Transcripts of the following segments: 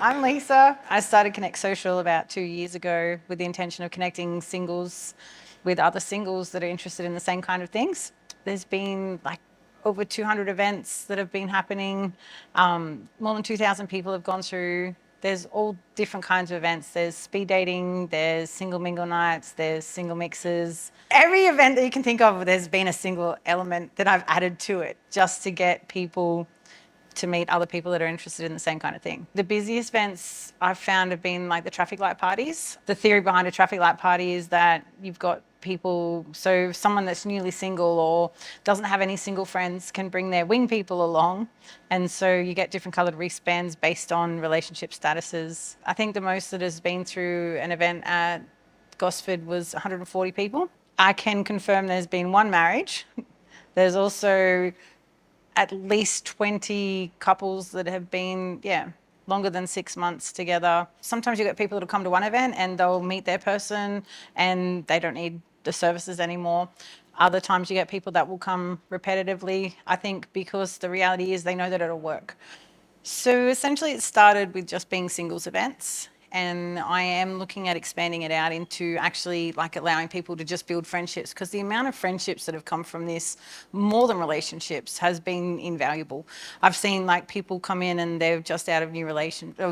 I'm Lisa. I started Connect Social about 2 years ago with the intention of connecting singles with other singles that are interested in the same kind of things. There's been like over 200 events that have been happening. More than 2,000 people have gone through. There's all different kinds of events. There's speed dating, there's single mingle nights, there's single mixes. Every event that you can think of, there's been a single element that I've added to it just to get people to meet other people that are interested in the same kind of thing. The busiest events I've found have been like the traffic light parties. The theory behind a traffic light party is that you've got people, so someone that's newly single or doesn't have any single friends can bring their wing people along, and so you get different coloured wristbands based on relationship statuses. I think the most that has been through an event at Gosford was 140 people. I can confirm there's been one marriage. There's also at least 20 couples that have been, longer than 6 months together. Sometimes you get people that'll come to one event and they'll meet their person and they don't need the services anymore. Other times you get people that will come repetitively, I think because the reality is they know that it'll work. So essentially it started with just being singles events, and I am looking at expanding it out into actually like allowing people to just build friendships, because the amount of friendships that have come from this, more than relationships, has been invaluable. I've seen like people come in and they're just out of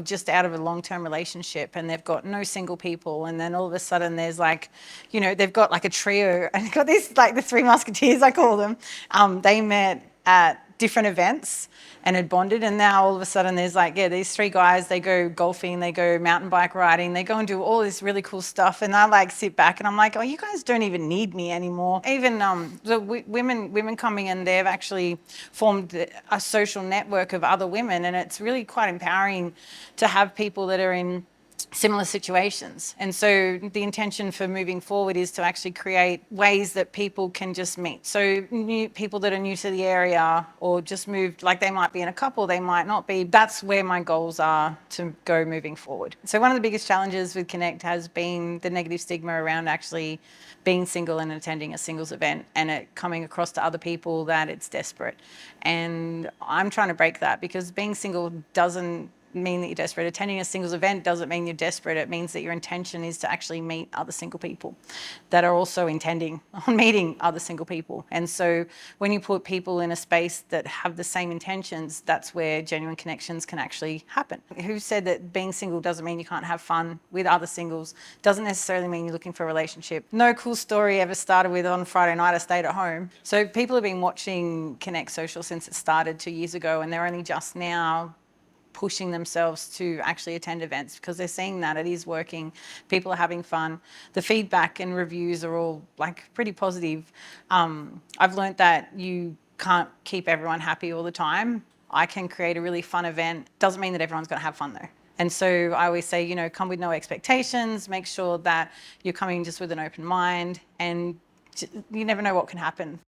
just out of a long-term relationship, and they've got no single people, and then all of a sudden there's like, they've got like a trio, and they've got this like the Three Musketeers, I call them. They met at different events and had bonded, and now all of a sudden there's like, these three guys, they go golfing, they go mountain bike riding, they go and do all this really cool stuff, and I like sit back and I'm like, oh, you guys don't even need me anymore. Even the women coming in, they've actually formed a social network of other women, and it's really quite empowering to have people that are in similar situations. And so the intention for moving forward is to actually create ways that people can just meet. So new people that are new to the area or just moved, like they might be in a couple, they might not be. That's where my goals are to go moving forward. So one of the biggest challenges with Connect has been the negative stigma around actually being single and attending a singles event, and it coming across to other people that it's desperate. And I'm trying to break that, because being single doesn't mean that you're desperate. Attending a singles event doesn't mean you're desperate. It means that your intention is to actually meet other single people that are also intending on meeting other single people. And so when you put people in a space that have the same intentions, that's where genuine connections can actually happen. Who said that being single doesn't mean you can't have fun with other singles? Doesn't necessarily mean you're looking for a relationship. No cool story ever started with on Friday night I stayed at home. So people have been watching Connect Social since it started 2 years ago, and they're only just now pushing themselves to actually attend events, because they're seeing that it is working. People are having fun. The feedback and reviews are all like pretty positive. I've learned that you can't keep everyone happy all the time. I can create a really fun event. Doesn't mean that everyone's going to have fun though. And so I always say, come with no expectations, make sure that you're coming just with an open mind, and you never know what can happen.